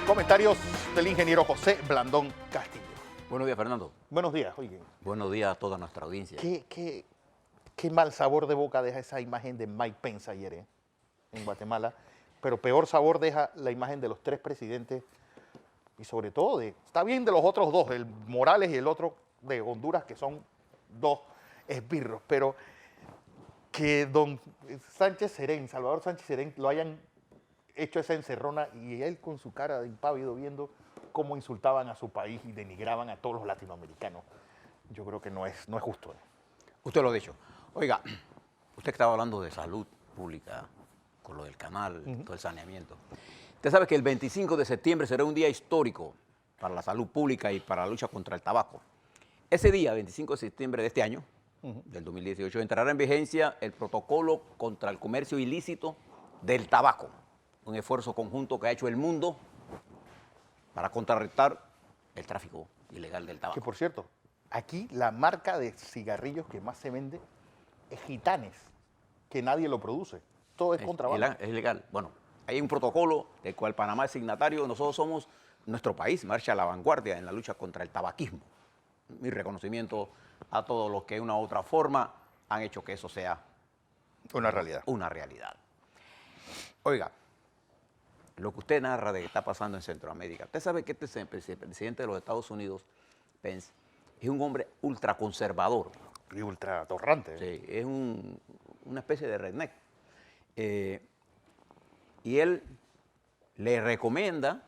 Comentarios del ingeniero José Blandón Castillo. Buenos días, Fernando. Buenos días, oye. Buenos días a toda nuestra audiencia. Qué mal sabor de boca deja esa imagen de Mike Pence ayer en Guatemala, pero peor sabor deja la imagen de los tres presidentes y sobre todo está bien de los otros dos, el Morales y el otro de Honduras, que son dos esbirros, pero que don Sánchez Serén, Salvador Sánchez Serén, lo hayan hecho esa encerrona y él con su cara de impávido viendo cómo insultaban a su país y denigraban a todos los latinoamericanos. Yo creo que no es justo. Usted lo ha dicho. Oiga, usted que estaba hablando de salud pública, con lo del canal, todo el saneamiento. Usted sabe que el 25 de septiembre será un día histórico para la salud pública y para la lucha contra el tabaco. Ese día, 25 de septiembre de este año, del 2018, entrará en vigencia el protocolo contra el comercio ilícito del tabaco, un esfuerzo conjunto que ha hecho el mundo para contrarrestar el tráfico ilegal del tabaco. Que por cierto, aquí la marca de cigarrillos que más se vende es Gitanes, que nadie lo produce. Todo es contrabando. Es ilegal. Bueno, hay un protocolo del cual Panamá es signatario. Nosotros somos, nuestro país marcha a la vanguardia en la lucha contra el tabaquismo. Mi reconocimiento a todos los que de una u otra forma han hecho que eso sea una realidad. Una realidad. Oiga, lo que usted narra de que está pasando en Centroamérica, usted sabe que este presidente de los Estados Unidos, Pence, es un hombre ultraconservador. Y ultra atorrante. Sí, es una especie de redneck. Y él le recomienda,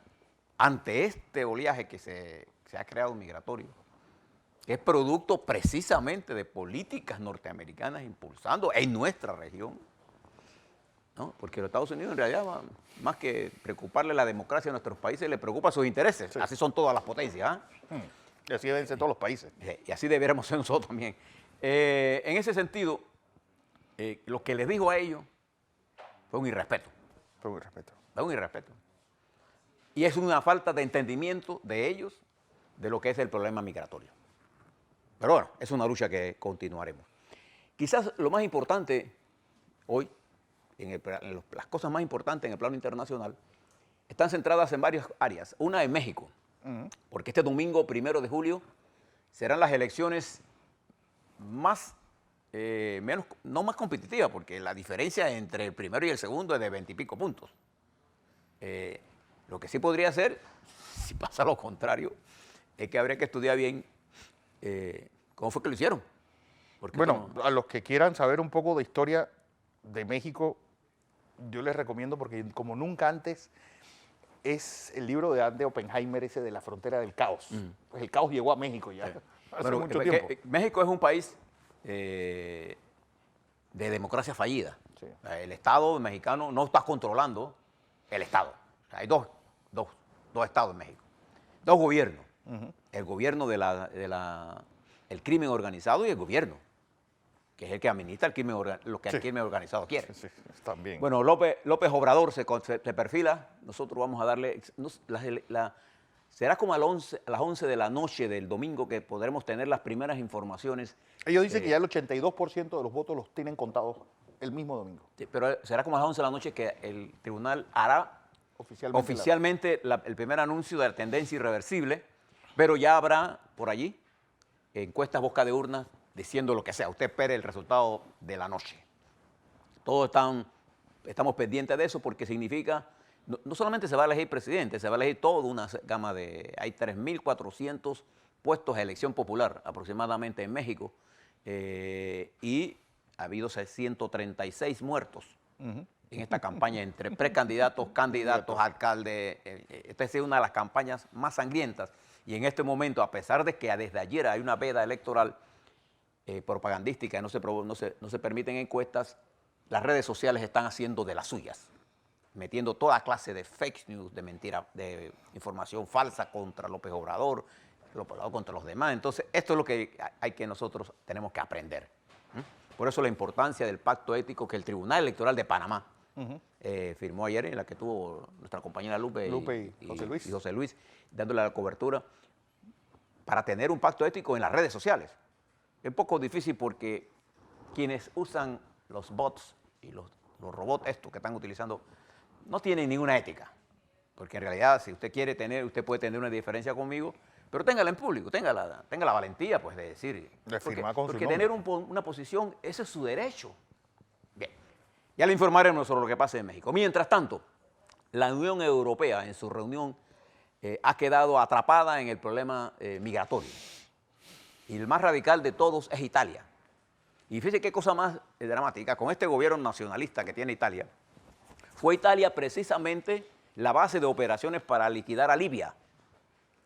ante este oleaje que se ha creado migratorio, que es producto precisamente de políticas norteamericanas impulsando en nuestra región, ¿no? Porque los Estados Unidos en realidad, más que preocuparle la democracia de nuestros países, le preocupa sus intereses. Sí. Así son todas las potencias. Y así deben ser todos los países. Y así debiéramos ser nosotros también. En ese sentido, lo que les dijo a ellos fue un irrespeto. Fue un irrespeto. Fue un irrespeto. Y es una falta de entendimiento de ellos de lo que es el problema migratorio. Pero bueno, es una lucha que continuaremos. Quizás lo más importante hoy, las cosas más importantes en el plano internacional, están centradas en varias áreas. Una en México, porque este domingo 1 de julio serán las elecciones no más competitivas, porque la diferencia entre el primero y el segundo es de 20 y pico puntos. Lo que sí podría ser, si pasa lo contrario, es que habría que estudiar bien cómo fue que lo hicieron. Bueno, a los que quieran saber un poco de historia de México, yo les recomiendo, porque como nunca antes, es el libro de Andy Oppenheimer, ese de La frontera del caos. Pues el caos llegó a México ya, hace mucho tiempo. México es un país de democracia fallida. Sí. El Estado mexicano no está controlando el Estado. O sea, hay dos estados en México, dos gobiernos. El gobierno el crimen organizado y el gobierno, que es el que administra lo que el crimen organizado quiere. Sí, también. Bueno, López Obrador se perfila, nosotros vamos a darle, será como a las 11 de la noche del domingo que podremos tener las primeras informaciones. Ellos dicen que ya el 82% de los votos los tienen contados el mismo domingo. Sí, pero será como a las 11 de la noche que el tribunal hará oficialmente el primer anuncio de la tendencia irreversible, pero ya habrá por allí encuestas boca de urna diciendo lo que sea. Usted espere el resultado de la noche. Todos estamos pendientes de eso porque significa, no solamente se va a elegir presidente, se va a elegir toda una gama hay 3.400 puestos de elección popular aproximadamente en México y ha habido 136 muertos en esta campaña entre precandidatos, candidatos, alcaldes. Esta es una de las campañas más sangrientas y en este momento, a pesar de que desde ayer hay una veda electoral propagandística, no se permiten encuestas, las redes sociales están haciendo de las suyas, metiendo toda clase de fake news, de mentira, de información falsa contra López Obrador contra los demás. Entonces, esto es lo que nosotros tenemos que aprender. Por eso la importancia del pacto ético que el Tribunal Electoral de Panamá firmó ayer, en la que tuvo nuestra compañera Lupe y José Luis, dándole la cobertura, para tener un pacto ético en las redes sociales. Es un poco difícil porque quienes usan los bots y los robots estos que están utilizando no tienen ninguna ética. porque en realidad si usted quiere tener, usted puede tener una diferencia conmigo, pero téngala en público, tenga la valentía pues de decir. De firmar con su porque nombre. tener una posición, ese es su derecho. Bien, ya le informaremos sobre lo que pasa en México. Mientras tanto, la Unión Europea en su reunión ha quedado atrapada en el problema migratorio. Y el más radical de todos es Italia. Y fíjese qué cosa más dramática, con este gobierno nacionalista que tiene Italia, fue Italia precisamente la base de operaciones para liquidar a Libia.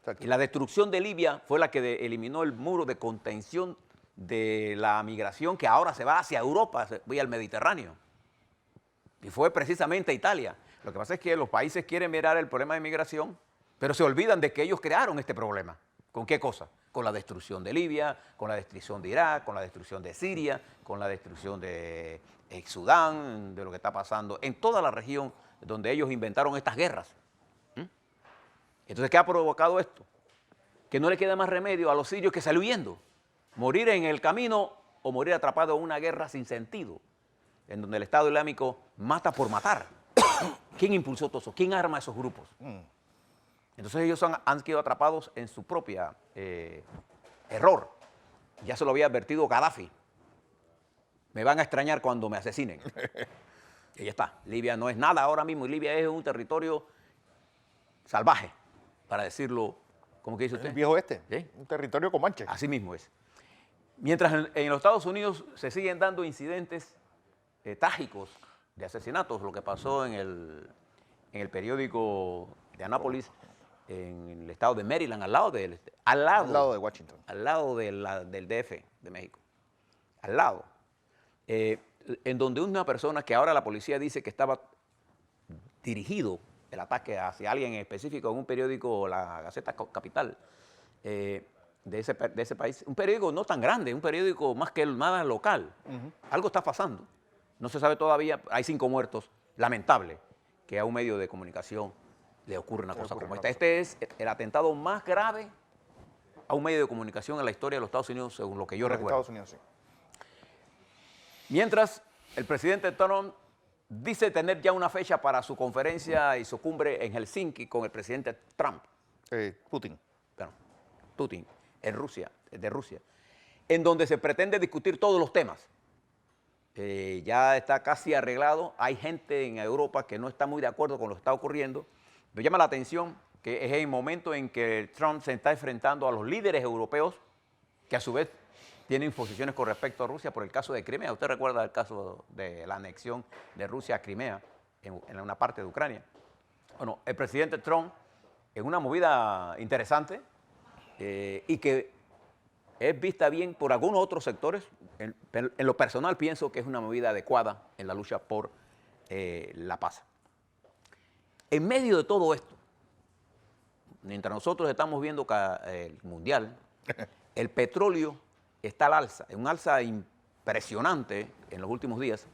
Exacto. Y la destrucción de Libia fue la que eliminó el muro de contención de la migración que ahora se va hacia Europa, vía el Mediterráneo. Y fue precisamente Italia. Lo que pasa es que los países quieren mirar el problema de migración, pero se olvidan de que ellos crearon este problema. ¿Con qué cosa? Con la destrucción de Libia, con la destrucción de Irak, con la destrucción de Siria, con la destrucción de Sudán, de lo que está pasando en toda la región donde ellos inventaron estas guerras. Entonces, ¿qué ha provocado esto? Que no le queda más remedio a los sirios que salir huyendo, morir en el camino o morir atrapado en una guerra sin sentido, en donde el Estado Islámico mata por matar. ¿Quién impulsó todo eso? ¿Quién arma esos grupos? Entonces ellos han quedado atrapados en su propia error. Ya se lo había advertido Gaddafi. Me van a extrañar cuando me asesinen. Y ya está. Libia no es nada ahora mismo. Libia es un territorio salvaje, para decirlo, ¿cómo que dice usted? El viejo oeste, ¿Sí? un territorio comanche. Así mismo es. Mientras en los Estados Unidos se siguen dando incidentes trágicos de asesinatos, lo que pasó en el periódico de Annapolis, en el estado de Maryland, al lado de Washington. Al lado del DF de México. Al lado. En donde una persona que ahora la policía dice que estaba dirigido el ataque hacia alguien en específico en un periódico, la Gaceta Capital, de ese país. Un periódico no tan grande, un periódico más que nada local. Algo está pasando. No se sabe todavía, hay 5 muertos. Lamentable que a un medio de comunicación le ocurre una cosa como esta. Este es el atentado más grave a un medio de comunicación en la historia de los Estados Unidos, según lo que yo recuerdo. Estados Unidos, sí. Mientras, el presidente Trump dice tener ya una fecha para su conferencia y su cumbre en Helsinki con el presidente Trump. Putin. Bueno, Putin, de Rusia, en donde se pretende discutir todos los temas. Ya está casi arreglado. Hay gente en Europa que no está muy de acuerdo con lo que está ocurriendo. Me llama la atención que es el momento en que Trump se está enfrentando a los líderes europeos, que a su vez tienen posiciones con respecto a Rusia por el caso de Crimea. ¿Usted recuerda el caso de la anexión de Rusia a Crimea en una parte de Ucrania? Bueno, el presidente Trump, en una movida interesante y que es vista bien por algunos otros sectores, en lo personal pienso que es una movida adecuada en la lucha por la paz. En medio de todo esto, mientras nosotros estamos viendo el mundial, el petróleo está al alza, en un alza impresionante en los últimos días.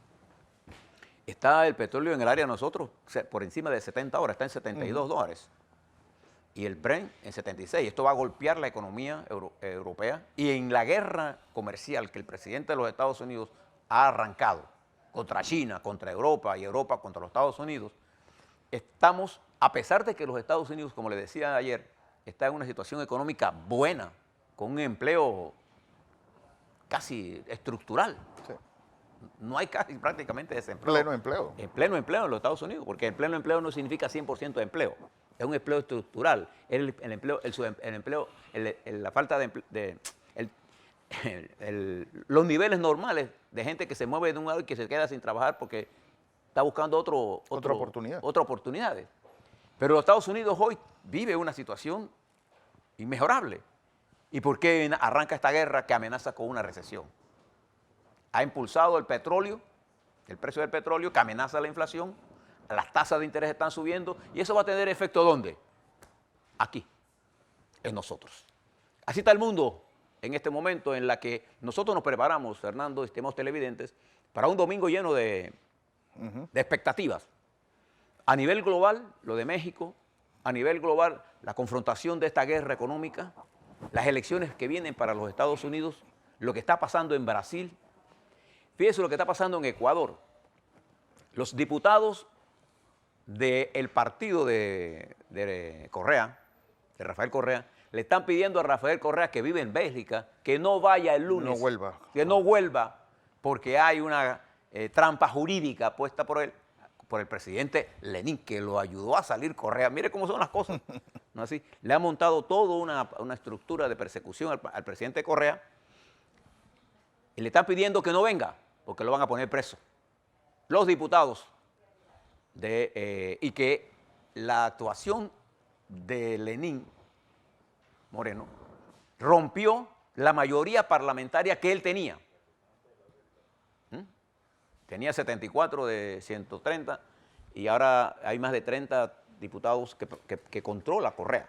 Está el petróleo en el área de nosotros por encima de 70 dólares, está en 72 dólares. Y el Brent en 76. Esto va a golpear la economía europea. Y en la guerra comercial que el presidente de los Estados Unidos ha arrancado contra China, contra Europa y Europa contra los Estados Unidos, estamos, a pesar de que los Estados Unidos, como le decía ayer, está en una situación económica buena, con un empleo casi estructural. Sí. No hay casi prácticamente desempleo. Pleno empleo. En pleno empleo en los Estados Unidos, porque el pleno empleo no significa 100% de empleo. Es un empleo estructural. La falta de los niveles normales de gente que se mueve de un lado y que se queda sin trabajar porque está buscando otra oportunidades. Pero los Estados Unidos hoy vive una situación inmejorable. ¿Y por qué arranca esta guerra que amenaza con una recesión? Ha impulsado el petróleo, el precio del petróleo, que amenaza la inflación, las tasas de interés están subiendo, y eso va a tener efecto ¿dónde? Aquí, en nosotros. Así está el mundo en este momento en la que nosotros nos preparamos, Fernando, estimados televidentes, para un domingo lleno de expectativas. A nivel global, lo de México, a nivel global, la confrontación de esta guerra económica, las elecciones que vienen para los Estados Unidos, lo que está pasando en Brasil. Fíjese lo que está pasando en Ecuador. Los diputados del partido de Correa, de Rafael Correa, le están pidiendo a Rafael Correa, que vive en Bélgica, que no vaya el lunes. No vuelva. Que no vuelva, porque hay una trampa jurídica puesta por el presidente Lenin, que lo ayudó a salir Correa. Mire cómo son las cosas. ¿No así? Le ha montado toda una estructura de persecución al presidente Correa y le están pidiendo que no venga, porque lo van a poner preso. Los diputados y que la actuación de Lenin Moreno rompió la mayoría parlamentaria que él tenía. Tenía 74 de 130 y ahora hay más de 30 diputados que controla Correa.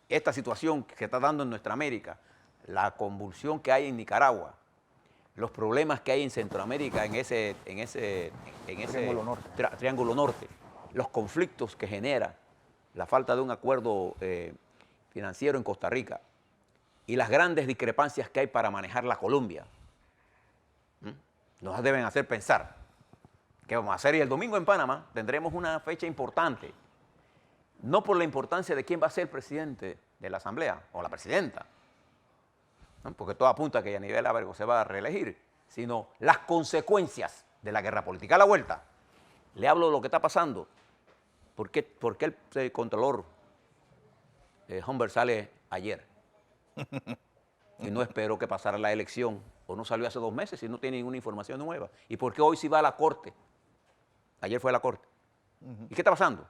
Esta situación que se está dando en nuestra América, la convulsión que hay en Nicaragua, los problemas que hay en Centroamérica, en ese Triángulo Norte, los conflictos que genera la falta de un acuerdo financiero en Costa Rica y las grandes discrepancias que hay para manejar la Colombia, nos deben hacer pensar qué vamos a hacer. Y el domingo en Panamá tendremos una fecha importante, no por la importancia de quién va a ser el presidente de la Asamblea o la presidenta, ¿no? Porque todo apunta a que Yanivel Ábrego se va a reelegir, sino las consecuencias de la guerra política. A la vuelta, le hablo de lo que está pasando. ¿Por qué el Contralor Humbert sale ayer? Y no esperó que pasara la elección, o no salió hace 2 meses y no tiene ninguna información nueva. ¿Y por qué hoy sí va a la Corte? Ayer fue a la Corte. ¿Y qué está pasando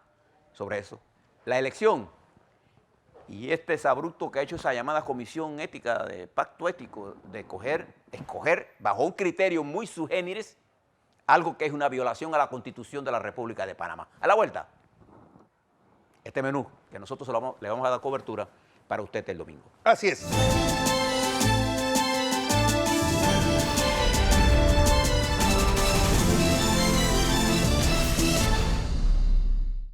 sobre eso? La elección y este sabrupto que ha hecho esa llamada comisión ética de pacto ético de escoger bajo un criterio muy sui generis algo que es una violación a la Constitución de la República de Panamá. A la vuelta, este menú que nosotros le vamos a dar cobertura para usted el domingo. Así es.